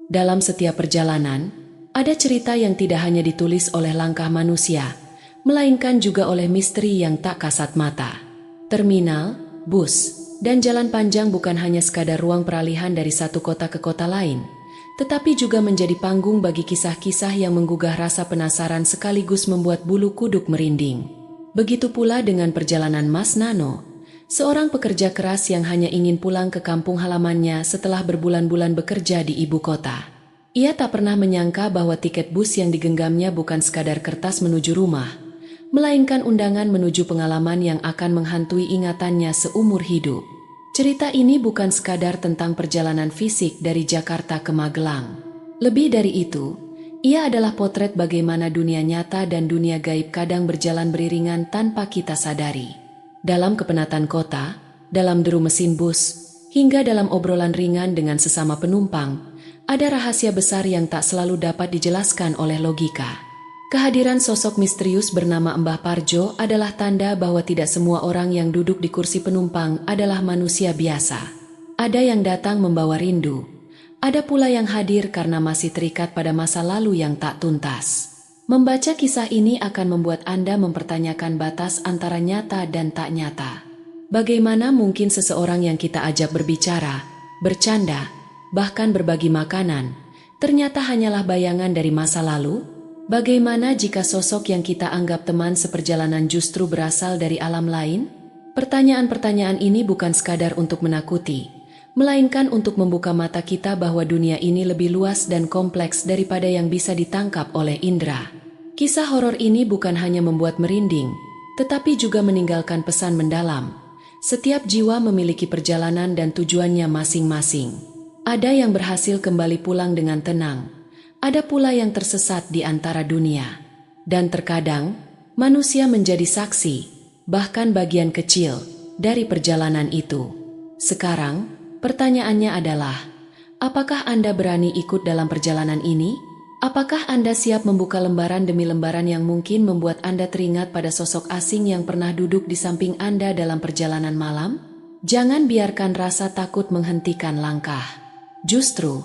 Dalam setiap perjalanan, ada cerita yang tidak hanya ditulis oleh langkah manusia, melainkan juga oleh misteri yang tak kasat mata. Terminal, bus, dan jalan panjang bukan hanya sekadar ruang peralihan dari satu kota ke kota lain, tetapi juga menjadi panggung bagi kisah-kisah yang menggugah rasa penasaran sekaligus membuat bulu kuduk merinding. Begitu pula dengan perjalanan Mas Nano, seorang pekerja keras yang hanya ingin pulang ke kampung halamannya setelah berbulan-bulan bekerja di ibu kota. Ia tak pernah menyangka bahwa tiket bus yang digenggamnya bukan sekadar kertas menuju rumah, melainkan undangan menuju pengalaman yang akan menghantui ingatannya seumur hidup. Cerita ini bukan sekadar tentang perjalanan fisik dari Jakarta ke Magelang. Lebih dari itu, ia adalah potret bagaimana dunia nyata dan dunia gaib kadang berjalan beriringan tanpa kita sadari. Dalam kepenatan kota, dalam deru mesin bus, hingga dalam obrolan ringan dengan sesama penumpang, ada rahasia besar yang tak selalu dapat dijelaskan oleh logika. Kehadiran sosok misterius bernama Mbah Parjo adalah tanda bahwa tidak semua orang yang duduk di kursi penumpang adalah manusia biasa. Ada yang datang membawa rindu, ada pula yang hadir karena masih terikat pada masa lalu yang tak tuntas. Membaca kisah ini akan membuat Anda mempertanyakan batas antara nyata dan tak nyata. Bagaimana mungkin seseorang yang kita ajak berbicara, bercanda, bahkan berbagi makanan, ternyata hanyalah bayangan dari masa lalu? Bagaimana jika sosok yang kita anggap teman seperjalanan justru berasal dari alam lain? Pertanyaan-pertanyaan ini bukan sekadar untuk menakuti, melainkan untuk membuka mata kita bahwa dunia ini lebih luas dan kompleks daripada yang bisa ditangkap oleh indera. Kisah horor ini bukan hanya membuat merinding, tetapi juga meninggalkan pesan mendalam. Setiap jiwa memiliki perjalanan dan tujuannya masing-masing. Ada yang berhasil kembali pulang dengan tenang, ada pula yang tersesat di antara dunia. Dan terkadang, manusia menjadi saksi, bahkan bagian kecil, dari perjalanan itu. Sekarang, pertanyaannya adalah, apakah Anda berani ikut dalam perjalanan ini? Apakah Anda siap membuka lembaran demi lembaran yang mungkin membuat Anda teringat pada sosok asing yang pernah duduk di samping Anda dalam perjalanan malam? Jangan biarkan rasa takut menghentikan langkah. Justru,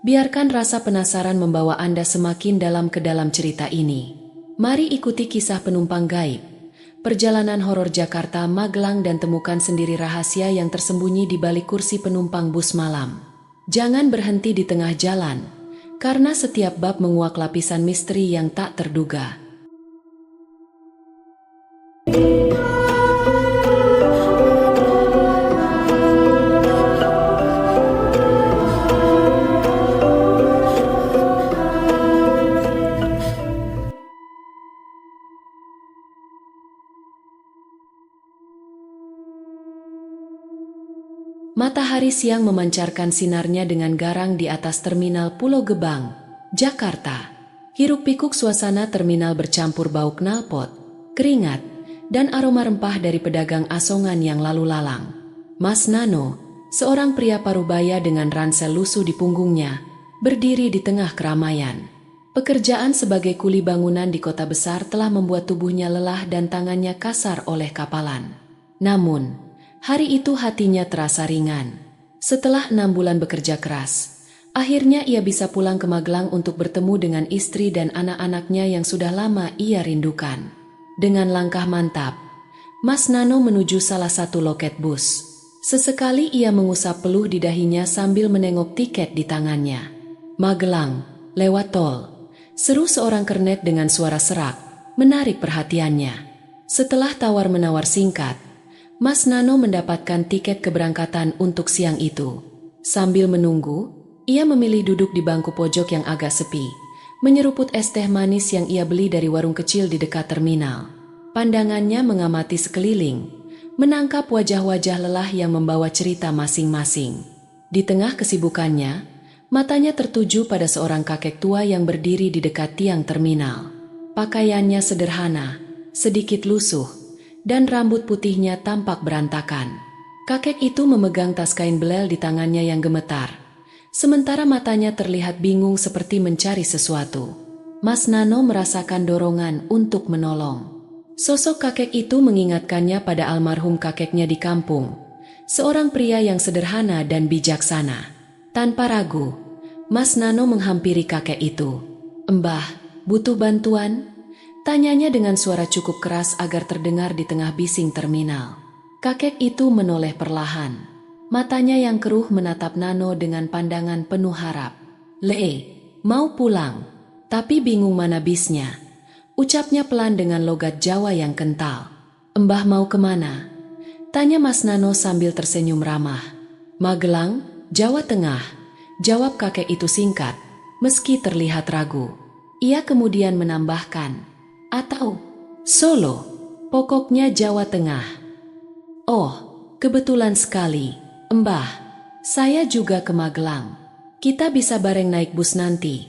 biarkan rasa penasaran membawa Anda semakin dalam ke dalam cerita ini. Mari ikuti kisah penumpang gaib, perjalanan horor Jakarta Magelang dan temukan sendiri rahasia yang tersembunyi di balik kursi penumpang bus malam. Jangan berhenti di tengah jalan, karena setiap bab menguak lapisan misteri yang tak terduga. Matahari siang memancarkan sinarnya dengan garang di atas terminal Pulau Gebang, Jakarta. Hiruk-pikuk suasana terminal bercampur bau knalpot, keringat, dan aroma rempah dari pedagang asongan yang lalu lalang. Mas Nano, seorang pria parubaya dengan ransel lusuh di punggungnya, berdiri di tengah keramaian. Pekerjaan sebagai kuli bangunan di kota besar telah membuat tubuhnya lelah dan tangannya kasar oleh kapalan. Namun, hari itu hatinya terasa ringan. Setelah 6 bulan bekerja keras, akhirnya ia bisa pulang ke Magelang untuk bertemu dengan istri dan anak-anaknya yang sudah lama ia rindukan. Dengan langkah mantap, Mas Nano menuju salah satu loket bus. Sesekali ia mengusap peluh di dahinya sambil menengok tiket di tangannya. Magelang, lewat tol. Seru seorang kernet dengan suara serak, menarik perhatiannya. Setelah tawar-menawar singkat, Mas Nano mendapatkan tiket keberangkatan untuk siang itu. Sambil menunggu, ia memilih duduk di bangku pojok yang agak sepi, menyeruput es teh manis yang ia beli dari warung kecil di dekat terminal. Pandangannya mengamati sekeliling, menangkap wajah-wajah lelah yang membawa cerita masing-masing. Di tengah kesibukannya, matanya tertuju pada seorang kakek tua yang berdiri di dekat tiang terminal. Pakaiannya sederhana, sedikit lusuh, dan rambut putihnya tampak berantakan. Kakek itu memegang tas kain belel di tangannya yang gemetar, sementara matanya terlihat bingung seperti mencari sesuatu. Mas Nano merasakan dorongan untuk menolong. Sosok kakek itu mengingatkannya pada almarhum kakeknya di kampung, seorang pria yang sederhana dan bijaksana. Tanpa ragu, Mas Nano menghampiri kakek itu. "Mbah, butuh bantuan?" tanyanya dengan suara cukup keras agar terdengar di tengah bising terminal. Kakek itu menoleh perlahan. Matanya yang keruh menatap Nano dengan pandangan penuh harap. "Le, mau pulang, tapi bingung mana bisnya," ucapnya pelan dengan logat Jawa yang kental. "Mbah mau kemana?" tanya Mas Nano sambil tersenyum ramah. "Magelang, Jawa Tengah," jawab kakek itu singkat, meski terlihat ragu. Ia kemudian menambahkan, "Atau Solo, pokoknya Jawa Tengah." "Oh, kebetulan sekali, Mbah. Saya juga ke Magelang. Kita bisa bareng naik bus nanti,"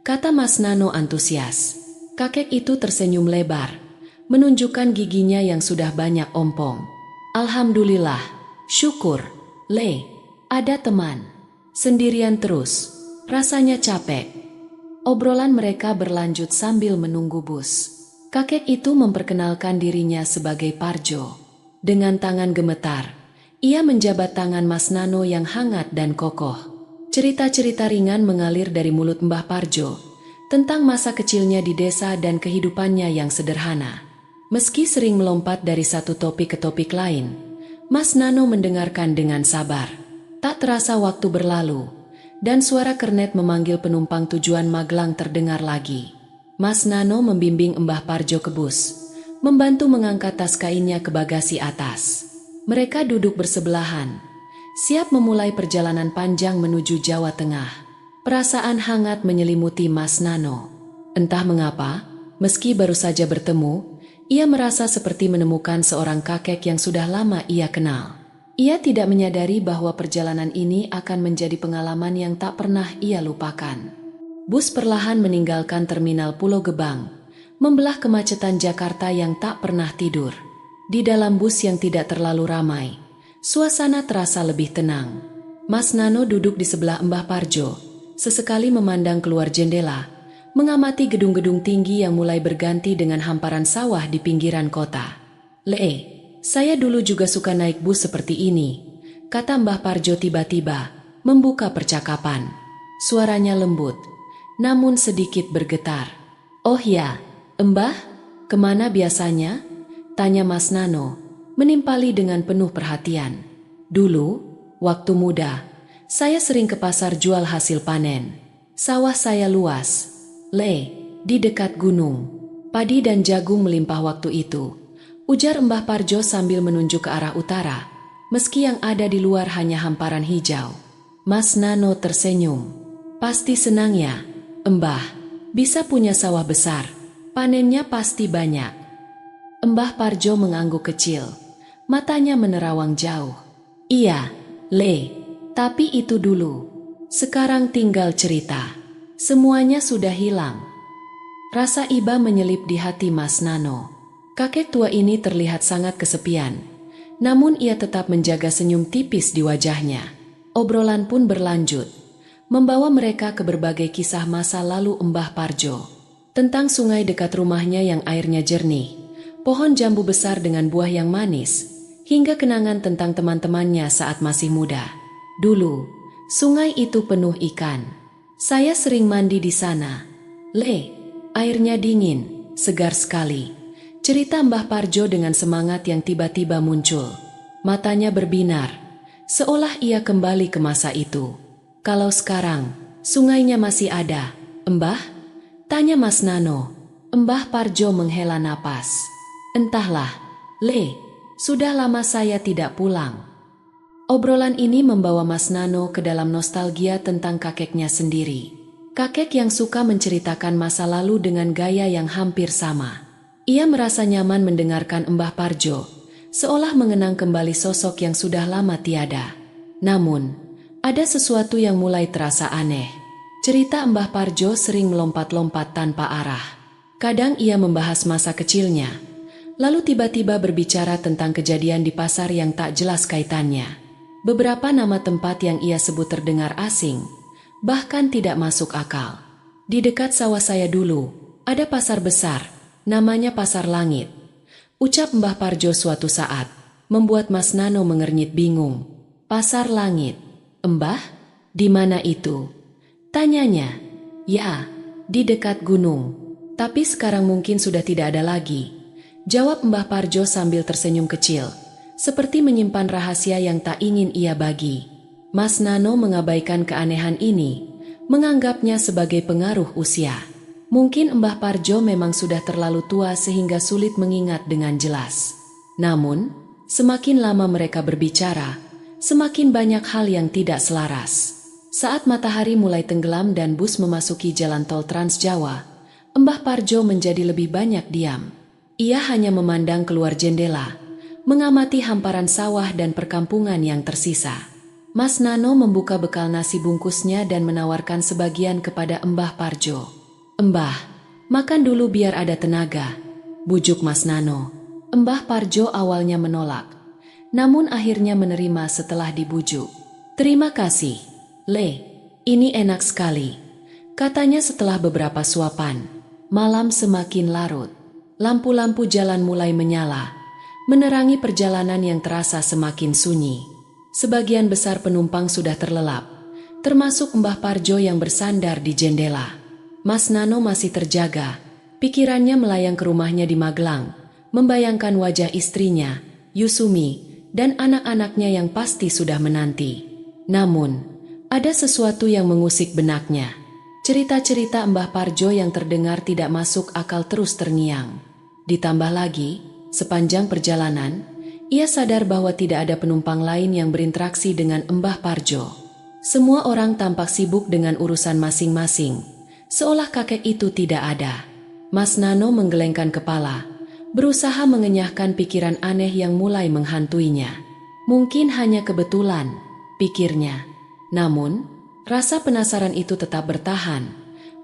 kata Mas Nano antusias. Kakek itu tersenyum lebar, menunjukkan giginya yang sudah banyak ompong. "Alhamdulillah, syukur, Le, ada teman. Sendirian terus, rasanya capek." Obrolan mereka berlanjut sambil menunggu bus. Kakek itu memperkenalkan dirinya sebagai Parjo. Dengan tangan gemetar, ia menjabat tangan Mas Nano yang hangat dan kokoh. Cerita-cerita ringan mengalir dari mulut Mbah Parjo tentang masa kecilnya di desa dan kehidupannya yang sederhana. Meski sering melompat dari satu topik ke topik lain, Mas Nano mendengarkan dengan sabar. Tak terasa waktu berlalu, dan suara kernet memanggil penumpang tujuan Magelang terdengar lagi. Mas Nano membimbing Mbah Parjo ke bus, membantu mengangkat tas kainnya ke bagasi atas. Mereka duduk bersebelahan, siap memulai perjalanan panjang menuju Jawa Tengah. Perasaan hangat menyelimuti Mas Nano. Entah mengapa, meski baru saja bertemu, ia merasa seperti menemukan seorang kakek yang sudah lama ia kenal. Ia tidak menyadari bahwa perjalanan ini akan menjadi pengalaman yang tak pernah ia lupakan. Bus perlahan meninggalkan terminal Pulau Gebang, membelah kemacetan Jakarta yang tak pernah tidur. Di dalam bus yang tidak terlalu ramai, suasana terasa lebih tenang. Mas Nano duduk di sebelah Mbah Parjo, sesekali memandang keluar jendela, mengamati gedung-gedung tinggi yang mulai berganti dengan hamparan sawah di pinggiran kota. "Le, saya dulu juga suka naik bus seperti ini," kata Mbah Parjo tiba-tiba, membuka percakapan. Suaranya lembut, namun sedikit bergetar. "Oh ya, Mbah, kemana biasanya?" tanya Mas Nano, menimpali dengan penuh perhatian. "Dulu, waktu muda, saya sering ke pasar jual hasil panen. Sawah saya luas, Le, di dekat gunung. Padi dan jagung melimpah waktu itu," ujar Mbah Parjo sambil menunjuk ke arah utara, meski yang ada di luar hanya hamparan hijau. Mas Nano tersenyum. "Pasti senang ya, Mbah, bisa punya sawah besar, panennya pasti banyak." Mbah Parjo mengangguk kecil, matanya menerawang jauh. "Iya, Le, tapi itu dulu. Sekarang tinggal cerita. Semuanya sudah hilang." Rasa iba menyelip di hati Mas Nano. Kakek tua ini terlihat sangat kesepian, namun ia tetap menjaga senyum tipis di wajahnya. Obrolan pun berlanjut, membawa mereka ke berbagai kisah masa lalu Mbah Parjo. Tentang sungai dekat rumahnya yang airnya jernih, pohon jambu besar dengan buah yang manis, hingga kenangan tentang teman-temannya saat masih muda. "Dulu, sungai itu penuh ikan. Saya sering mandi di sana. Le, airnya dingin, segar sekali," cerita Mbah Parjo dengan semangat yang tiba-tiba muncul. Matanya berbinar, seolah ia kembali ke masa itu. "Kalau sekarang, sungainya masih ada, Mbah?" tanya Mas Nano. Mbah Parjo menghela napas. "Entahlah, Le, sudah lama saya tidak pulang." Obrolan ini membawa Mas Nano ke dalam nostalgia tentang kakeknya sendiri. Kakek yang suka menceritakan masa lalu dengan gaya yang hampir sama. Ia merasa nyaman mendengarkan Mbah Parjo, seolah mengenang kembali sosok yang sudah lama tiada. Namun, ada sesuatu yang mulai terasa aneh. Cerita Mbah Parjo sering melompat-lompat tanpa arah. Kadang ia membahas masa kecilnya, lalu tiba-tiba berbicara tentang kejadian di pasar yang tak jelas kaitannya. Beberapa nama tempat yang ia sebut terdengar asing, bahkan tidak masuk akal. "Di dekat sawah saya dulu, ada pasar besar, namanya Pasar Langit," ucap Mbah Parjo suatu saat, membuat Mas Nano mengernyit bingung. "Pasar Langit, Mbah? Di mana itu?" Tanyanya. Ya, di dekat gunung. Tapi sekarang mungkin sudah tidak ada lagi. Jawab Mbah Parjo sambil tersenyum kecil, seperti menyimpan rahasia yang tak ingin ia bagi. Mas Nano mengabaikan keanehan ini, menganggapnya sebagai pengaruh usia. Mungkin Mbah Parjo memang sudah terlalu tua sehingga sulit mengingat dengan jelas. Namun, semakin lama mereka berbicara, semakin banyak hal yang tidak selaras. Saat matahari mulai tenggelam dan bus memasuki jalan tol Trans Jawa, Mbah Parjo menjadi lebih banyak diam. Ia hanya memandang keluar jendela, mengamati hamparan sawah dan perkampungan yang tersisa. Mas Nano membuka bekal nasi bungkusnya dan menawarkan sebagian kepada Mbah Parjo. "Mbah, makan dulu biar ada tenaga," bujuk Mas Nano. Mbah Parjo awalnya menolak, namun akhirnya menerima setelah dibujuk. "Terima kasih, Le, ini enak sekali," katanya setelah beberapa suapan. Malam semakin larut. Lampu-lampu jalan mulai menyala, menerangi perjalanan yang terasa semakin sunyi. Sebagian besar penumpang sudah terlelap, termasuk Mbah Parjo yang bersandar di jendela. Mas Nano masih terjaga, pikirannya melayang ke rumahnya di Magelang, membayangkan wajah istrinya, Yusumi, dan anak-anaknya yang pasti sudah menanti. Namun, ada sesuatu yang mengusik benaknya. Cerita-cerita Mbah Parjo yang terdengar tidak masuk akal terus terngiang. Ditambah lagi, sepanjang perjalanan, ia sadar bahwa tidak ada penumpang lain yang berinteraksi dengan Mbah Parjo. Semua orang tampak sibuk dengan urusan masing-masing, seolah kakek itu tidak ada. Mas Nano menggelengkan kepala, berusaha mengenyahkan pikiran aneh yang mulai menghantuinya. Mungkin hanya kebetulan, pikirnya. Namun, rasa penasaran itu tetap bertahan,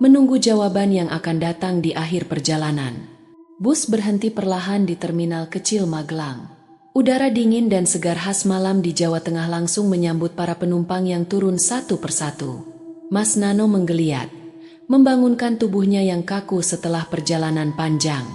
menunggu jawaban yang akan datang di akhir perjalanan. Bus berhenti perlahan di terminal kecil Magelang. Udara dingin dan segar khas malam di Jawa Tengah langsung menyambut para penumpang yang turun satu persatu. Mas Nano menggeliat, membangunkan tubuhnya yang kaku setelah perjalanan panjang.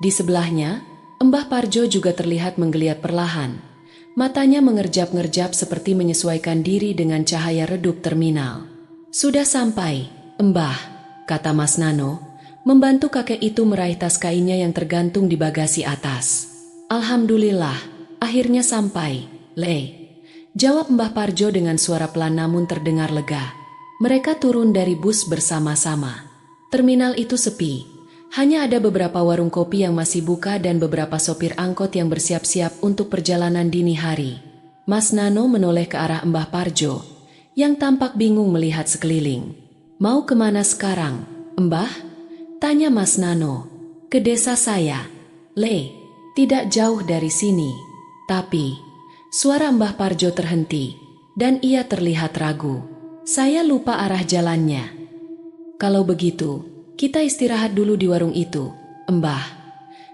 Di sebelahnya, Mbah Parjo juga terlihat menggeliat perlahan. Matanya mengerjap-ngerjap seperti menyesuaikan diri dengan cahaya redup terminal. "Sudah sampai, Mbah," kata Mas Nano, membantu kakek itu meraih tas kainnya yang tergantung di bagasi atas. "Alhamdulillah, akhirnya sampai, Le," jawab Mbah Parjo dengan suara pelan namun terdengar lega. Mereka turun dari bus bersama-sama. Terminal itu sepi. Hanya ada beberapa warung kopi yang masih buka dan beberapa sopir angkot yang bersiap-siap untuk perjalanan dini hari. Mas Nano menoleh ke arah Mbah Parjo, yang tampak bingung melihat sekeliling. "Mau kemana sekarang, Mbah?" tanya Mas Nano. "Ke desa saya, Le, tidak jauh dari sini." Tapi, suara Mbah Parjo terhenti, dan ia terlihat ragu. "Saya lupa arah jalannya." "Kalau begitu, kita istirahat dulu di warung itu, Mbah,"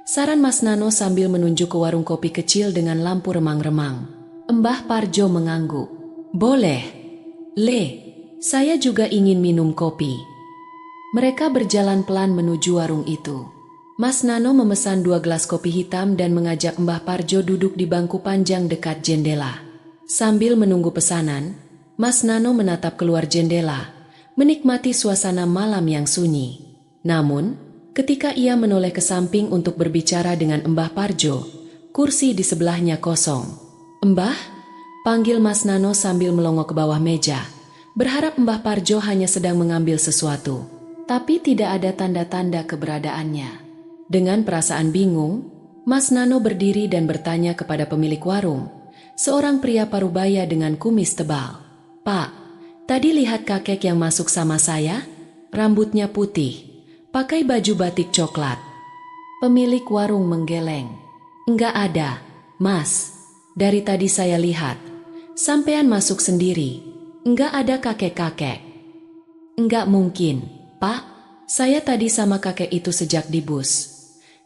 saran Mas Nano sambil menunjuk ke warung kopi kecil dengan lampu remang-remang. Mbah Parjo mengangguk. "Boleh, Le, saya juga ingin minum kopi." Mereka berjalan pelan menuju warung itu. Mas Nano memesan 2 gelas kopi hitam dan mengajak Mbah Parjo duduk di bangku panjang dekat jendela. Sambil menunggu pesanan, Mas Nano menatap keluar jendela, menikmati suasana malam yang sunyi. Namun, ketika ia menoleh ke samping untuk berbicara dengan Mbah Parjo, kursi di sebelahnya kosong. "Mbah?" panggil Mas Nano sambil melongok ke bawah meja, berharap Mbah Parjo hanya sedang mengambil sesuatu. Tapi tidak ada tanda-tanda keberadaannya. Dengan perasaan bingung, Mas Nano berdiri dan bertanya kepada pemilik warung, seorang pria parubaya dengan kumis tebal. "Pak, tadi lihat kakek yang masuk sama saya? Rambutnya putih, pakai baju batik coklat." Pemilik warung menggeleng. "Enggak ada, Mas. Dari tadi saya lihat. Sampean masuk sendiri. Enggak ada kakek-kakek." "Enggak mungkin, Pak. Saya tadi sama kakek itu sejak di bus,"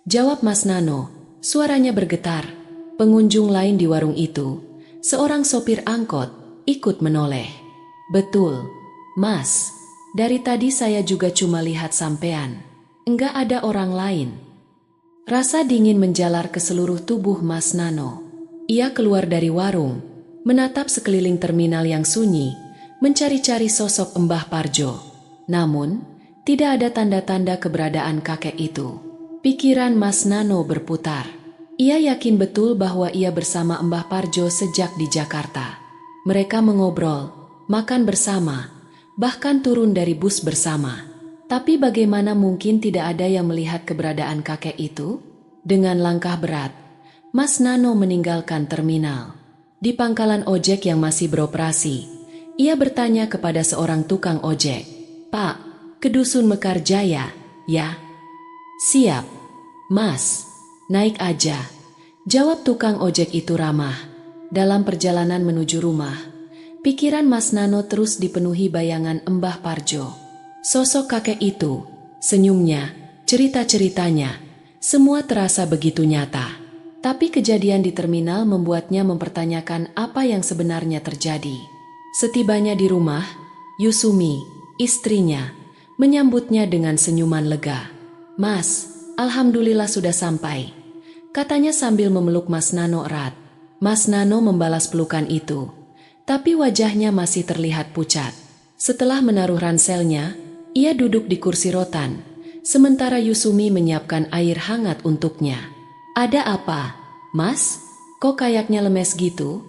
jawab Mas Nano. Suaranya bergetar. Pengunjung lain di warung itu, seorang sopir angkot, ikut menoleh. "Betul, Mas. Dari tadi saya juga cuma lihat sampean. Enggak ada orang lain." Rasa dingin menjalar ke seluruh tubuh Mas Nano. Ia keluar dari warung, menatap sekeliling terminal yang sunyi, mencari-cari sosok Mbah Parjo. Namun, tidak ada tanda-tanda keberadaan kakek itu. Pikiran Mas Nano berputar. Ia yakin betul bahwa ia bersama Mbah Parjo sejak di Jakarta. Mereka mengobrol, makan bersama, bahkan turun dari bus bersama. Tapi bagaimana mungkin tidak ada yang melihat keberadaan kakek itu? Dengan langkah berat, Mas Nano meninggalkan terminal. Di pangkalan ojek yang masih beroperasi, ia bertanya kepada seorang tukang ojek, "Pak, ke Dusun Mekarjaya, ya?" "Siap, Mas, naik aja," jawab tukang ojek itu ramah. Dalam perjalanan menuju rumah, pikiran Mas Nano terus dipenuhi bayangan Mbah Parjo. Sosok kakek itu, senyumnya, cerita-ceritanya, semua terasa begitu nyata. Tapi kejadian di terminal membuatnya mempertanyakan apa yang sebenarnya terjadi. Setibanya di rumah, Yusumi, istrinya, menyambutnya dengan senyuman lega. "Mas, alhamdulillah sudah sampai," katanya sambil memeluk Mas Nano erat. Mas Nano membalas pelukan itu, tapi wajahnya masih terlihat pucat. Setelah menaruh ranselnya, ia duduk di kursi rotan, sementara Yusumi menyiapkan air hangat untuknya. "Ada apa, Mas? Kok kayaknya lemes gitu?"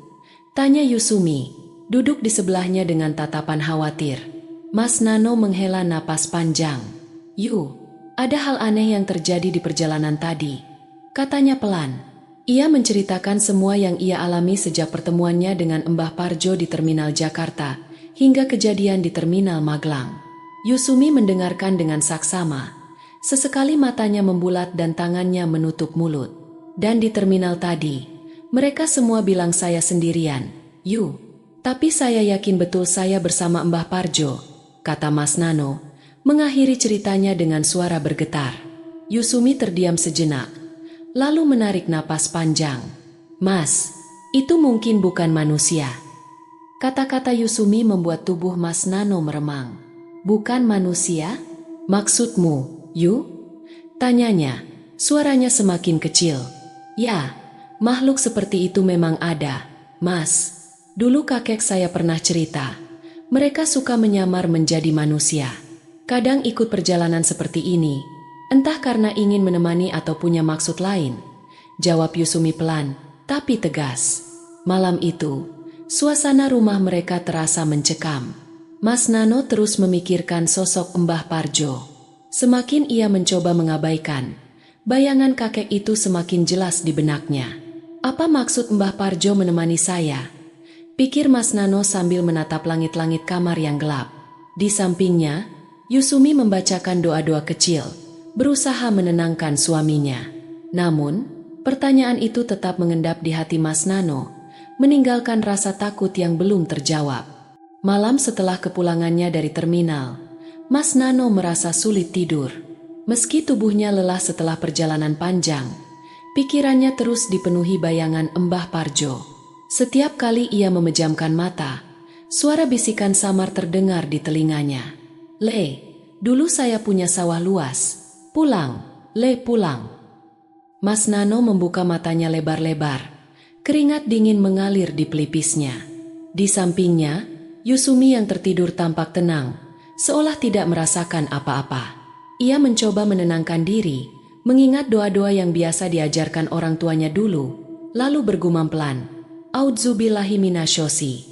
tanya Yusumi, duduk di sebelahnya dengan tatapan khawatir. Mas Nano menghela napas panjang. Ada hal aneh yang terjadi di perjalanan tadi," katanya pelan. Ia menceritakan semua yang ia alami sejak pertemuannya dengan Mbah Parjo di Terminal Jakarta, hingga kejadian di Terminal Magelang. Yusumi mendengarkan dengan saksama. Sesekali matanya membulat dan tangannya menutup mulut. "Dan di terminal tadi, mereka semua bilang saya sendirian, tapi saya yakin betul saya bersama Mbah Parjo," kata Mas Nano, mengakhiri ceritanya dengan suara bergetar. Yusumi terdiam sejenak, lalu menarik napas panjang. "Mas, itu mungkin bukan manusia." Kata-kata Yusumi membuat tubuh Mas Nano meremang. "Bukan manusia? Maksudmu, tanyanya, suaranya semakin kecil. "Ya, makhluk seperti itu memang ada, Mas. Dulu kakek saya pernah cerita, mereka suka menyamar menjadi manusia. Kadang ikut perjalanan seperti ini, entah karena ingin menemani atau punya maksud lain," jawab Yusumi pelan, tapi tegas. Malam itu, suasana rumah mereka terasa mencekam. Mas Nano terus memikirkan sosok Mbah Parjo. Semakin ia mencoba mengabaikan, bayangan kakek itu semakin jelas di benaknya. "Apa maksud Mbah Parjo menemani saya?" pikir Mas Nano sambil menatap langit-langit kamar yang gelap. Di sampingnya, Yusumi membacakan doa-doa kecil, berusaha menenangkan suaminya. Namun, pertanyaan itu tetap mengendap di hati Mas Nano, meninggalkan rasa takut yang belum terjawab. Malam setelah kepulangannya dari terminal, Mas Nano merasa sulit tidur. Meski tubuhnya lelah setelah perjalanan panjang, pikirannya terus dipenuhi bayangan Mbah Parjo. Setiap kali ia memejamkan mata, suara bisikan samar terdengar di telinganya. Dulu saya punya sawah luas. Pulang, pulang." Mas Nano membuka matanya lebar-lebar. Keringat dingin mengalir di pelipisnya. Di sampingnya, Yusumi yang tertidur tampak tenang, seolah tidak merasakan apa-apa. Ia mencoba menenangkan diri, mengingat doa-doa yang biasa diajarkan orang tuanya dulu, lalu bergumam pelan, "A'udzubillahi minasyossi."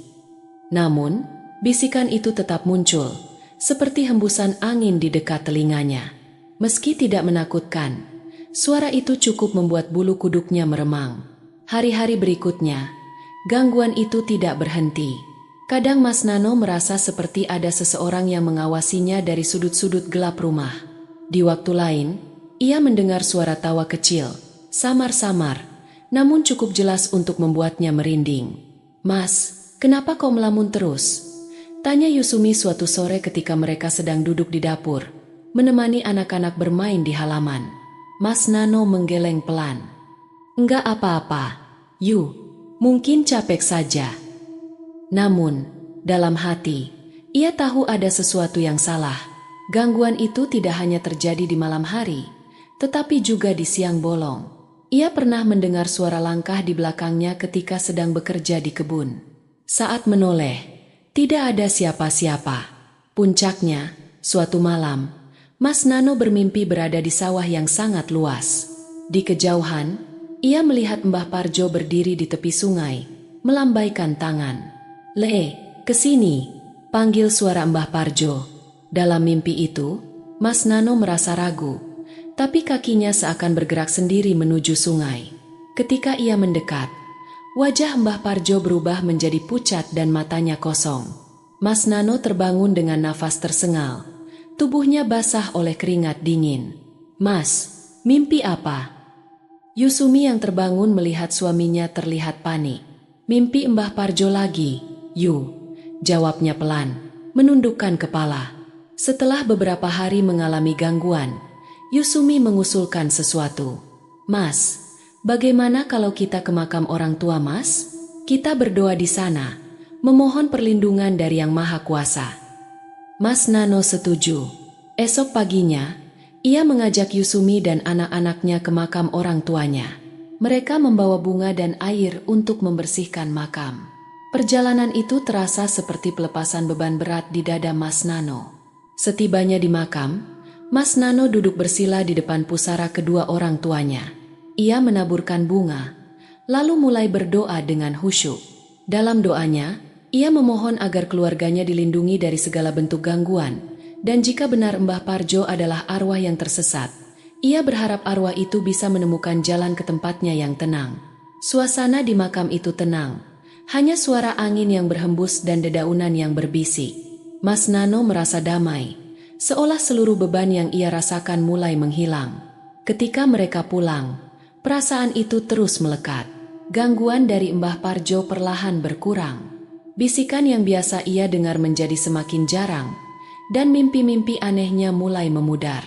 Namun, bisikan itu tetap muncul, seperti hembusan angin di dekat telinganya. Meski tidak menakutkan, suara itu cukup membuat bulu kuduknya meremang. Hari-hari berikutnya, gangguan itu tidak berhenti. Kadang Mas Nano merasa seperti ada seseorang yang mengawasinya dari sudut-sudut gelap rumah. Di waktu lain, ia mendengar suara tawa kecil, samar-samar, namun cukup jelas untuk membuatnya merinding. "Mas, kenapa kau melamun terus?" tanya Yusumi suatu sore ketika mereka sedang duduk di dapur, menemani anak-anak bermain di halaman. Mas Nano menggeleng pelan. "Enggak apa-apa, mungkin capek saja." Namun, dalam hati, ia tahu ada sesuatu yang salah. Gangguan itu tidak hanya terjadi di malam hari, tetapi juga di siang bolong. Ia pernah mendengar suara langkah di belakangnya ketika sedang bekerja di kebun. Saat menoleh, tidak ada siapa-siapa. Puncaknya, suatu malam, Mas Nano bermimpi berada di sawah yang sangat luas. Di kejauhan, ia melihat Mbah Parjo berdiri di tepi sungai, melambaikan tangan. "Le, kesini," panggil suara Mbah Parjo. Dalam mimpi itu, Mas Nano merasa ragu, tapi kakinya seakan bergerak sendiri menuju sungai. Ketika ia mendekat, wajah Mbah Parjo berubah menjadi pucat dan matanya kosong. Mas Nano terbangun dengan nafas tersengal. Tubuhnya basah oleh keringat dingin. "Mas, mimpi apa?" Yusumi yang terbangun melihat suaminya terlihat panik. "Mimpi Mbah Parjo lagi, Yu," jawabnya pelan, menundukkan kepala. Setelah beberapa hari mengalami gangguan, Yusumi mengusulkan sesuatu. "Mas, bagaimana kalau kita ke makam orang tua Mas? Kita berdoa di sana, memohon perlindungan dari Yang Maha Kuasa." Mas Nano setuju. Esok paginya, ia mengajak Yusumi dan anak-anaknya ke makam orang tuanya. Mereka membawa bunga dan air untuk membersihkan makam. Perjalanan itu terasa seperti pelepasan beban berat di dada Mas Nano. Setibanya di makam, Mas Nano duduk bersila di depan pusara kedua orang tuanya. Ia menaburkan bunga, lalu mulai berdoa dengan khusyuk. Dalam doanya, ia memohon agar keluarganya dilindungi dari segala bentuk gangguan, dan jika benar Mbah Parjo adalah arwah yang tersesat, ia berharap arwah itu bisa menemukan jalan ke tempatnya yang tenang. Suasana di makam itu tenang, hanya suara angin yang berhembus dan dedaunan yang berbisik. Mas Nano merasa damai, seolah seluruh beban yang ia rasakan mulai menghilang. Ketika mereka pulang, perasaan itu terus melekat. Gangguan dari Mbah Parjo perlahan berkurang. Bisikan yang biasa ia dengar menjadi semakin jarang, dan mimpi-mimpi anehnya mulai memudar.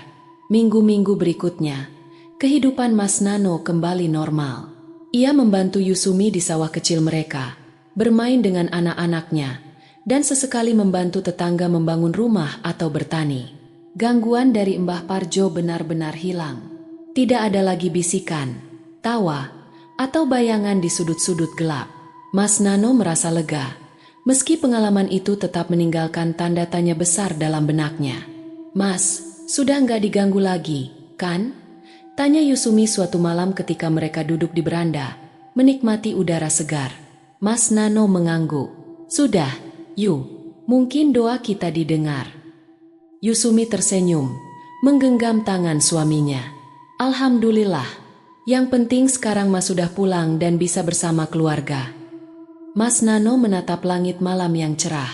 Minggu-minggu berikutnya, kehidupan Mas Nano kembali normal. Ia membantu Yusumi di sawah kecil mereka, bermain dengan anak-anaknya, dan sesekali membantu tetangga membangun rumah atau bertani. Gangguan dari Mbah Parjo benar-benar hilang. Tidak ada lagi bisikan, tawa, atau bayangan di sudut-sudut gelap. Mas Nano merasa lega. Meski pengalaman itu tetap meninggalkan tanda tanya besar dalam benaknya. "Mas, sudah nggak diganggu lagi, kan?" tanya Yusumi suatu malam ketika mereka duduk di beranda, menikmati udara segar. Mas Nano mengangguk. "Sudah, Yu, mungkin doa kita didengar." Yusumi tersenyum, menggenggam tangan suaminya. "Alhamdulillah, yang penting sekarang Mas sudah pulang dan bisa bersama keluarga." Mas Nano menatap langit malam yang cerah.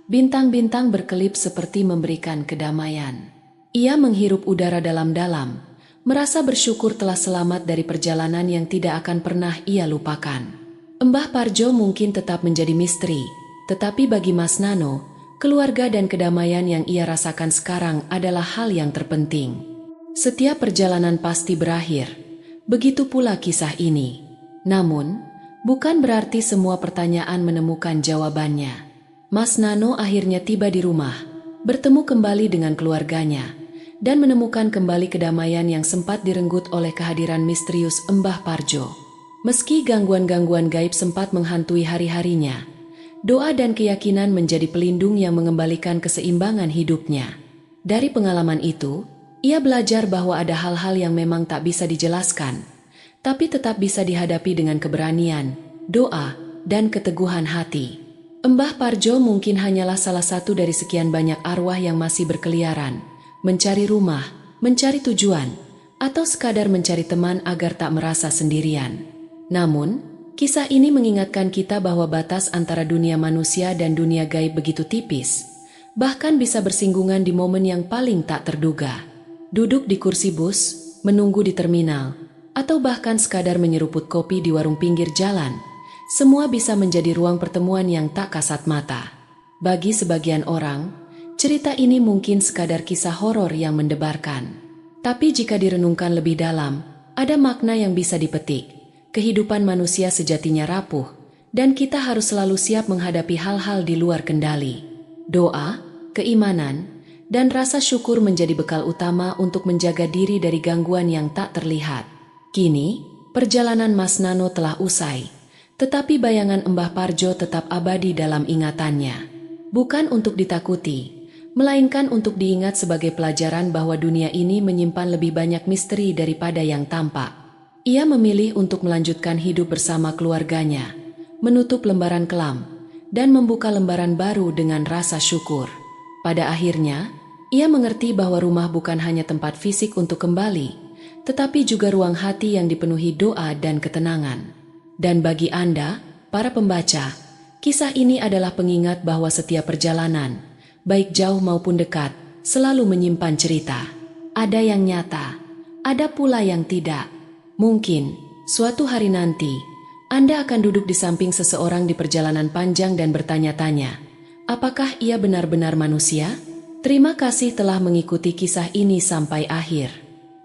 Bintang-bintang berkelip seperti memberikan kedamaian. Ia menghirup udara dalam-dalam, merasa bersyukur telah selamat dari perjalanan yang tidak akan pernah ia lupakan. Mbah Parjo mungkin tetap menjadi misteri, tetapi bagi Mas Nano, keluarga dan kedamaian yang ia rasakan sekarang adalah hal yang terpenting. Setiap perjalanan pasti berakhir, begitu pula kisah ini. Namun, bukan berarti semua pertanyaan menemukan jawabannya. Mas Nano akhirnya tiba di rumah, bertemu kembali dengan keluarganya, dan menemukan kembali kedamaian yang sempat direnggut oleh kehadiran misterius Mbah Parjo. Meski gangguan-gangguan gaib sempat menghantui hari-harinya, doa dan keyakinan menjadi pelindung yang mengembalikan keseimbangan hidupnya. Dari pengalaman itu, ia belajar bahwa ada hal-hal yang memang tak bisa dijelaskan, tapi tetap bisa dihadapi dengan keberanian, doa, dan keteguhan hati. Mbah Parjo mungkin hanyalah salah satu dari sekian banyak arwah yang masih berkeliaran, mencari rumah, mencari tujuan, atau sekadar mencari teman agar tak merasa sendirian. Namun, kisah ini mengingatkan kita bahwa batas antara dunia manusia dan dunia gaib begitu tipis, bahkan bisa bersinggungan di momen yang paling tak terduga. Duduk di kursi bus, menunggu di terminal, atau bahkan sekadar menyeruput kopi di warung pinggir jalan, semua bisa menjadi ruang pertemuan yang tak kasat mata. Bagi sebagian orang, cerita ini mungkin sekadar kisah horor yang mendebarkan. Tapi jika direnungkan lebih dalam, ada makna yang bisa dipetik. Kehidupan manusia sejatinya rapuh, dan kita harus selalu siap menghadapi hal-hal di luar kendali. Doa, keimanan, dan rasa syukur menjadi bekal utama untuk menjaga diri dari gangguan yang tak terlihat. Kini, perjalanan Mas Nano telah usai, tetapi bayangan Mbah Parjo tetap abadi dalam ingatannya. Bukan untuk ditakuti, melainkan untuk diingat sebagai pelajaran bahwa dunia ini menyimpan lebih banyak misteri daripada yang tampak. Ia memilih untuk melanjutkan hidup bersama keluarganya, menutup lembaran kelam, dan membuka lembaran baru dengan rasa syukur. Pada akhirnya, ia mengerti bahwa rumah bukan hanya tempat fisik untuk kembali, tetapi juga ruang hati yang dipenuhi doa dan ketenangan. Dan bagi Anda, para pembaca, kisah ini adalah pengingat bahwa setiap perjalanan, baik jauh maupun dekat, selalu menyimpan cerita. Ada yang nyata, ada pula yang tidak. Mungkin, suatu hari nanti, Anda akan duduk di samping seseorang di perjalanan panjang dan bertanya-tanya, apakah ia benar-benar manusia? Terima kasih telah mengikuti kisah ini sampai akhir.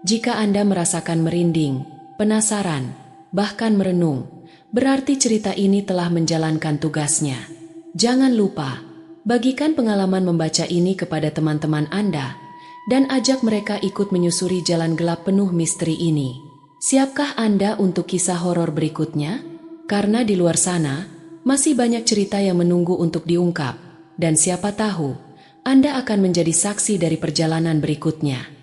Jika Anda merasakan merinding, penasaran, bahkan merenung, berarti cerita ini telah menjalankan tugasnya. Jangan lupa, bagikan pengalaman membaca ini kepada teman-teman Anda, dan ajak mereka ikut menyusuri jalan gelap penuh misteri ini. Siapkah Anda untuk kisah horor berikutnya? Karena di luar sana, masih banyak cerita yang menunggu untuk diungkap, dan siapa tahu, Anda akan menjadi saksi dari perjalanan berikutnya.